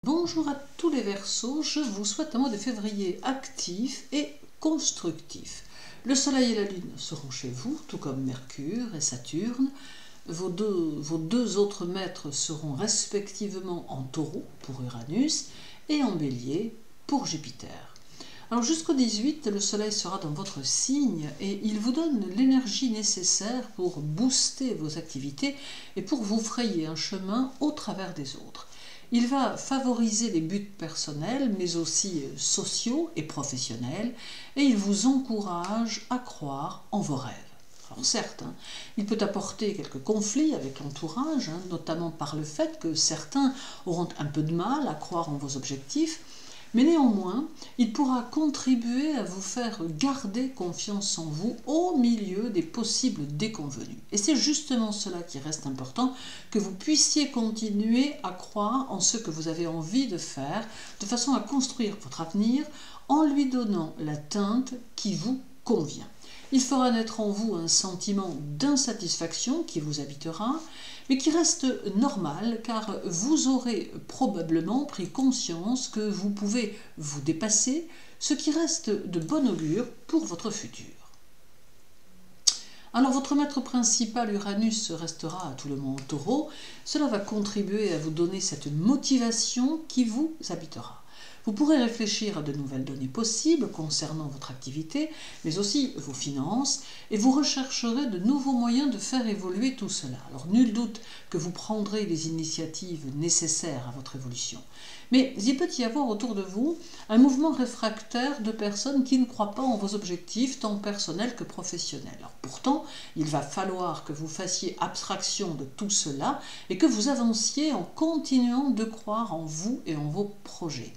Bonjour à tous les Verseaux, je vous souhaite un mois de février actif et constructif. Le Soleil et la Lune seront chez vous, tout comme Mercure et Saturne. Vos deux autres maîtres seront respectivement en Taureau pour Uranus et en Bélier pour Jupiter. Alors jusqu'au 18, le Soleil sera dans votre signe et il vous donne l'énergie nécessaire pour booster vos activités et pour vous frayer un chemin au travers des autres. Il va favoriser les buts personnels, mais aussi sociaux et professionnels, et il vous encourage à croire en vos rêves. Alors certes, il peut apporter quelques conflits avec l'entourage, notamment par le fait que certains auront un peu de mal à croire en vos objectifs, mais néanmoins, il pourra contribuer à vous faire garder confiance en vous au milieu des possibles déconvenus. Et c'est justement cela qui reste important, que vous puissiez continuer à croire en ce que vous avez envie de faire, de façon à construire votre avenir en lui donnant la teinte qui vous convient. Il fera naître en vous un sentiment d'insatisfaction qui vous habitera, mais qui reste normal car vous aurez probablement pris conscience que vous pouvez vous dépasser, ce qui reste de bon augure pour votre futur. Alors votre maître principal Uranus restera à tout le monde en Taureau, cela va contribuer à vous donner cette motivation qui vous habitera. Vous pourrez réfléchir à de nouvelles données possibles concernant votre activité, mais aussi vos finances, et vous rechercherez de nouveaux moyens de faire évoluer tout cela. Alors nul doute que vous prendrez les initiatives nécessaires à votre évolution. Mais il peut y avoir autour de vous un mouvement réfractaire de personnes qui ne croient pas en vos objectifs, tant personnels que professionnels. Alors pourtant, il va falloir que vous fassiez abstraction de tout cela et que vous avanciez en continuant de croire en vous et en vos projets.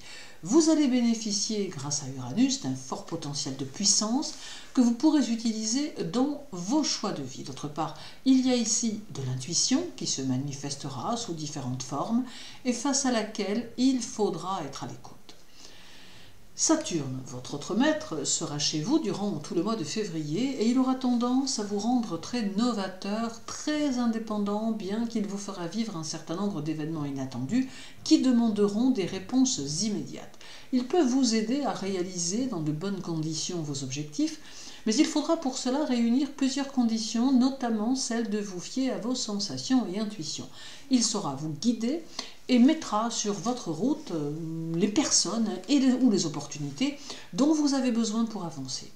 Vous allez bénéficier, grâce à Uranus, d'un fort potentiel de puissance que vous pourrez utiliser dans vos choix de vie. D'autre part, il y a ici de l'intuition qui se manifestera sous différentes formes et face à laquelle il faudra être à l'écoute. Saturne, votre autre maître, sera chez vous durant tout le mois de février et il aura tendance à vous rendre très novateur, très indépendant, bien qu'il vous fera vivre un certain nombre d'événements inattendus qui demanderont des réponses immédiates. Il peut vous aider à réaliser dans de bonnes conditions vos objectifs, mais il faudra pour cela réunir plusieurs conditions, notamment celle de vous fier à vos sensations et intuitions. Il saura vous guider et mettra sur votre route les personnes ou les opportunités dont vous avez besoin pour avancer.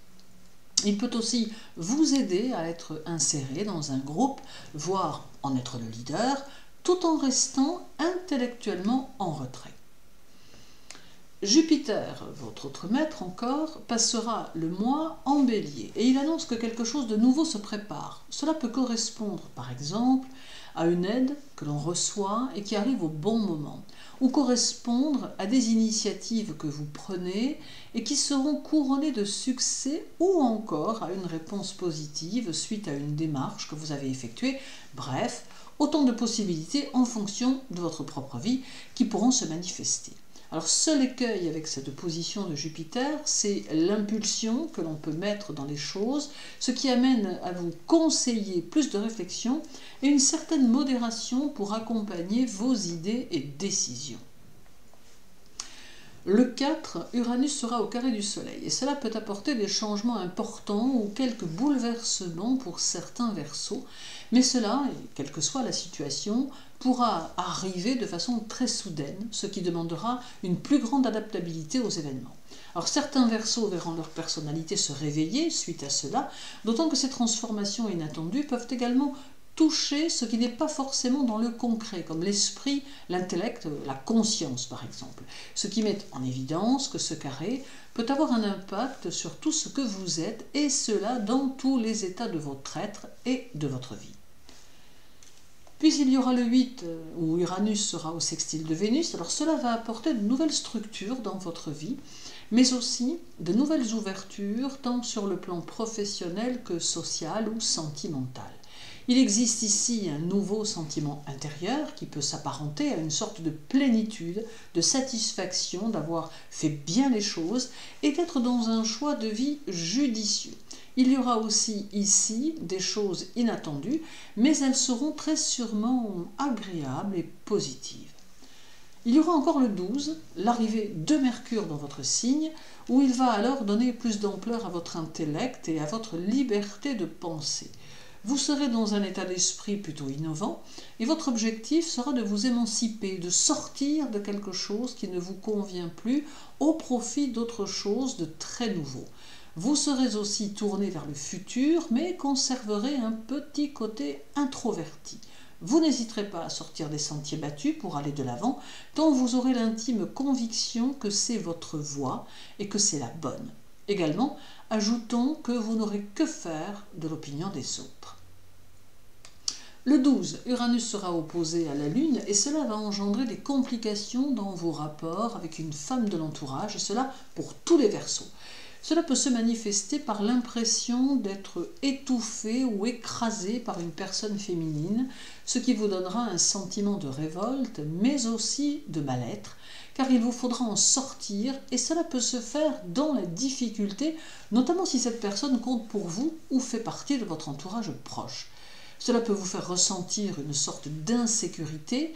Il peut aussi vous aider à être inséré dans un groupe, voire en être le leader, tout en restant intellectuellement en retrait. Jupiter, votre autre maître encore, passera le mois en Bélier et il annonce que quelque chose de nouveau se prépare. Cela peut correspondre, par exemple, à une aide que l'on reçoit et qui arrive au bon moment, ou correspondre à des initiatives que vous prenez et qui seront couronnées de succès, ou encore à une réponse positive suite à une démarche que vous avez effectuée. Bref, autant de possibilités en fonction de votre propre vie qui pourront se manifester. Alors seul écueil avec cette position de Jupiter, c'est l'impulsion que l'on peut mettre dans les choses, ce qui amène à vous conseiller plus de réflexion et une certaine modération pour accompagner vos idées et décisions. Le 4, Uranus sera au carré du Soleil et cela peut apporter des changements importants ou quelques bouleversements pour certains Verseaux, mais cela, quelle que soit la situation, pourra arriver de façon très soudaine, ce qui demandera une plus grande adaptabilité aux événements. Alors certains Verseaux verront leur personnalité se réveiller suite à cela, d'autant que ces transformations inattendues peuvent également toucher ce qui n'est pas forcément dans le concret, comme l'esprit, l'intellect, la conscience par exemple, ce qui met en évidence que ce carré peut avoir un impact sur tout ce que vous êtes, et cela dans tous les états de votre être et de votre vie. Puis il y aura le 8 où Uranus sera au sextile de Vénus, alors cela va apporter de nouvelles structures dans votre vie, mais aussi de nouvelles ouvertures tant sur le plan professionnel que social ou sentimental. Il existe ici un nouveau sentiment intérieur qui peut s'apparenter à une sorte de plénitude, de satisfaction d'avoir fait bien les choses et d'être dans un choix de vie judicieux. Il y aura aussi ici des choses inattendues, mais elles seront très sûrement agréables et positives. Il y aura encore le 12, l'arrivée de Mercure dans votre signe, où il va alors donner plus d'ampleur à votre intellect et à votre liberté de penser. Vous serez dans un état d'esprit plutôt innovant et votre objectif sera de vous émanciper, de sortir de quelque chose qui ne vous convient plus au profit d'autre chose de très nouveau. Vous serez aussi tourné vers le futur, mais conserverez un petit côté introverti. Vous n'hésiterez pas à sortir des sentiers battus pour aller de l'avant, tant vous aurez l'intime conviction que c'est votre voie et que c'est la bonne. Également, ajoutons que vous n'aurez que faire de l'opinion des autres. Le 12, Uranus sera opposé à la Lune et cela va engendrer des complications dans vos rapports avec une femme de l'entourage, et cela pour tous les Verseaux. Cela peut se manifester par l'impression d'être étouffé ou écrasé par une personne féminine, ce qui vous donnera un sentiment de révolte, mais aussi de mal-être, car il vous faudra en sortir, et cela peut se faire dans la difficulté, notamment si cette personne compte pour vous ou fait partie de votre entourage proche. Cela peut vous faire ressentir une sorte d'insécurité,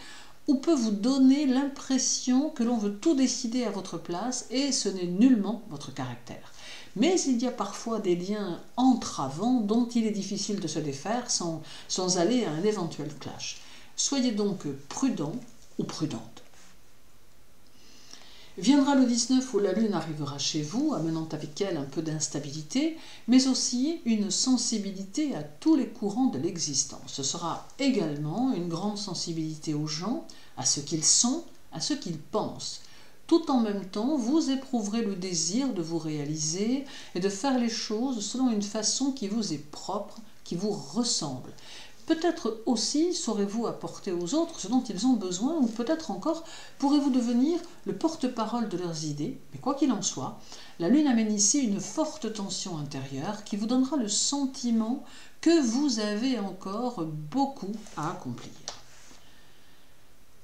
ou peut vous donner l'impression que l'on veut tout décider à votre place, et ce n'est nullement votre caractère. Mais il y a parfois des liens entravants dont il est difficile de se défaire sans aller à un éventuel clash. Soyez donc prudent ou prudente. Viendra le 19 où la Lune arrivera chez vous, amenant avec elle un peu d'instabilité, mais aussi une sensibilité à tous les courants de l'existence. Ce sera également une grande sensibilité aux gens, à ce qu'ils sont, à ce qu'ils pensent. Tout en même temps, vous éprouverez le désir de vous réaliser et de faire les choses selon une façon qui vous est propre, qui vous ressemble. Peut-être aussi saurez-vous apporter aux autres ce dont ils ont besoin, ou peut-être encore pourrez-vous devenir le porte-parole de leurs idées. Mais quoi qu'il en soit, la Lune amène ici une forte tension intérieure qui vous donnera le sentiment que vous avez encore beaucoup à accomplir.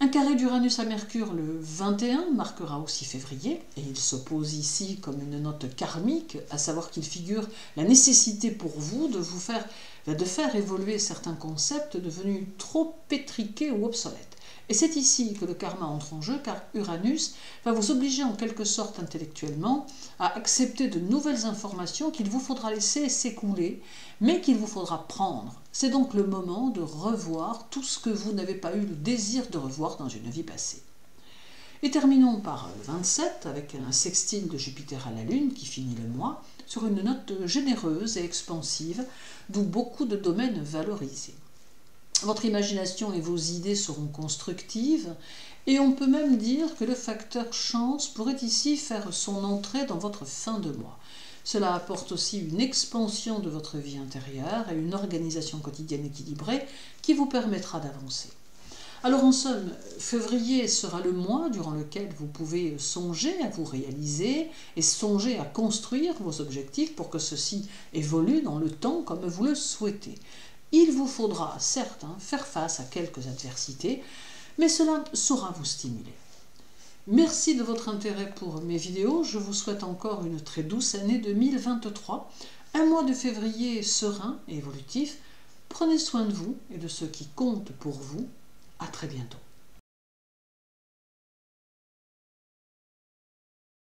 Un carré d'Uranus à Mercure le 21 marquera aussi février, et il s'oppose ici comme une note karmique, à savoir qu'il figure la nécessité pour vous de faire évoluer certains concepts devenus trop pétriqués ou obsolètes. Et c'est ici que le karma entre en jeu, car Uranus va vous obliger en quelque sorte intellectuellement à accepter de nouvelles informations qu'il vous faudra laisser s'écouler, mais qu'il vous faudra prendre. C'est donc le moment de revoir tout ce que vous n'avez pas eu le désir de revoir dans une vie passée. Et terminons par le 27 avec un sextile de Jupiter à la Lune qui finit le mois sur une note généreuse et expansive, d'où beaucoup de domaines valorisés. Votre imagination et vos idées seront constructives, et on peut même dire que le facteur chance pourrait ici faire son entrée dans votre fin de mois. Cela apporte aussi une expansion de votre vie intérieure et une organisation quotidienne équilibrée qui vous permettra d'avancer. Alors en somme, février sera le mois durant lequel vous pouvez songer à vous réaliser et songer à construire vos objectifs pour que ceux-ci évoluent dans le temps comme vous le souhaitez. Il vous faudra, certes, faire face à quelques adversités, mais cela saura vous stimuler. Merci de votre intérêt pour mes vidéos. Je vous souhaite encore une très douce année 2023, un mois de février serein et évolutif. Prenez soin de vous et de ceux qui comptent pour vous. À très bientôt.